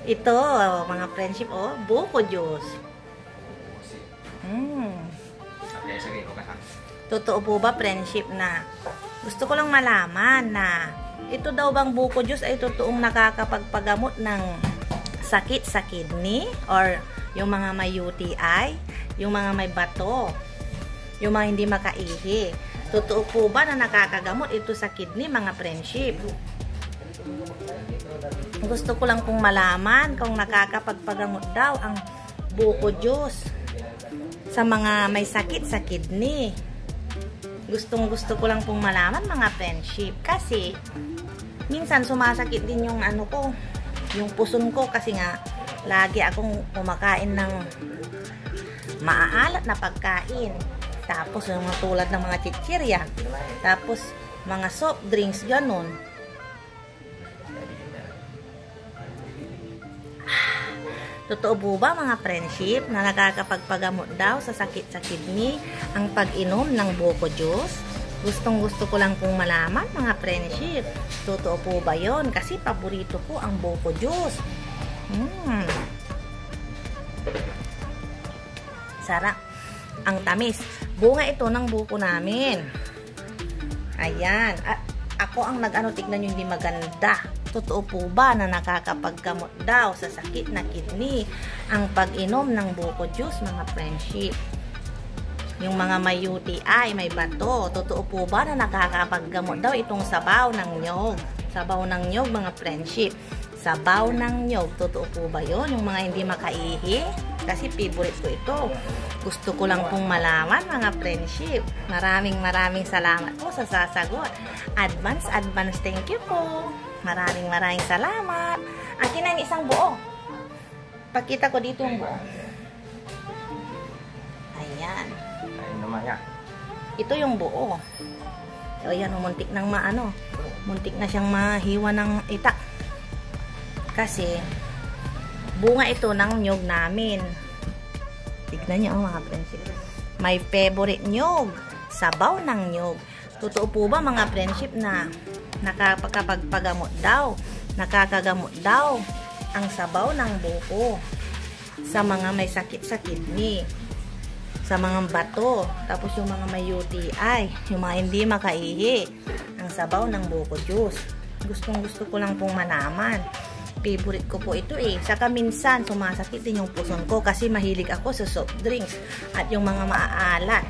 Ito, mga friendship, buko juice. Totoo po ba, friendship, na gusto ko lang malaman na ito daw bang buko juice ay totoong nakakapagpagamot ng sakit sa kidney or yung mga may UTI, yung mga may bato, yung mga hindi makaihi. Totoo po ba na nakakagamot ito sa kidney, mga friendship? Gusto ko lang pong malaman kung nakakapagpagamot daw ang buko juice sa mga may sakit sa kidney. Gusto ko lang pong malaman, mga friendship, kasi minsan sumasakit din yung ano ko, yung puson ko, kasi nga lagi akong kumakain ng maaalat na pagkain. Tapos yung mga tulad ng mga chichirya, tapos mga soft drinks, ganun. Totoo po ba, mga friendship, na nakakapagpagamot daw sa sakit sa kidney ang pag-inom ng buko juice? Gusto ko lang pong malaman, mga friendship. Totoo po ba yon? Kasi paborito ko ang buko juice. Sarap. Ang tamis. Bunga ito ng buko namin. Ayan. Ako ang tignan nyo, hindi maganda. Totoo po ba na nakakapaggamot daw sa sakit na kidney ang pag-inom ng buko juice, mga friendship? Yung mga may UTI, may bato, totoo po ba na nakakapaggamot daw itong sabaw ng nyog? Sabaw ng nyog, mga friendship. Sabaw ng nyog, totoo po ba yun? Yung mga hindi makaihi? Kasi favorite ko ito. Gusto ko lang pong malaman, mga friendship. Maraming salamat po sa sasagot. Advance thank you po. Maraming salamat. Akin na yung isang buo. Pakita ko dito yung buo. Ayan. Ito yung buo. So, ayan, muntik na siyang mahiwa ng itak. Kasi, bunga ito ng nyog namin. Tignan nyo, mga friendship. My favorite nyog. Sabaw ng nyog. Totoo po ba, mga friendship, na nakakapagpagamot daw, nakakagamot daw ang sabaw ng buko sa mga may sakit sa kidney, sa mga bato, tapos yung mga may UTI, yung mga hindi makaihi, ang sabaw ng buko juice. Gusto ko lang pong malaman. Favorite ko po ito eh. Saka minsan sumasakit din yung puson ko kasi mahilig ako sa soft drinks at yung mga maaalat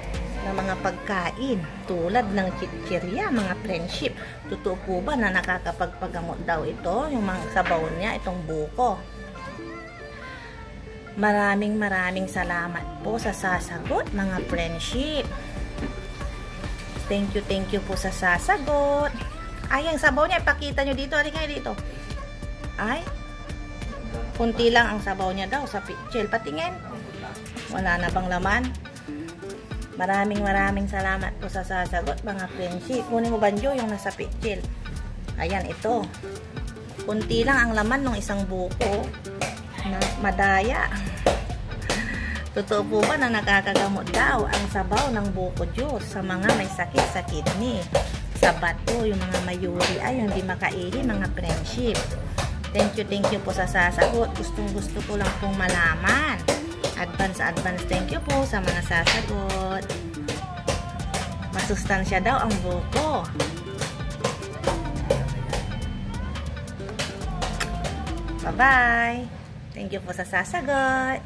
na mga pagkain tulad ng chichirya, mga friendship. Totoo po ba na nakakapagpagamot daw ito, yung mga sabaw niya, itong buko? Maraming salamat po sa sasagot, mga friendship. Thank you po sa sasagot. Ay, ang sabaw niya, ipakita nyo dito. Halika kayo dito. Ay, kunti lang ang sabaw niya daw sa pichel. Patingin. Wala na bang laman? Maraming salamat po sa sasagot, mga friendship. Kunin mo, Banjo, yung nasa pichel. Ayan, ito. Kunti lang ang laman ng isang buko na madaya. Totoo po ba na nakakagamot daw ang sabaw ng buko juice sa mga may sakit sa kidney, sa bato, yung mga may UTI, yung hindi makaihi, mga friendship? Thank you po sa sasagot. Gusto ko lang pong malaman. Advance thank you po sa mga sasagot. Masustansya daw ang buko. Bye-bye. Thank you po sa sasagot.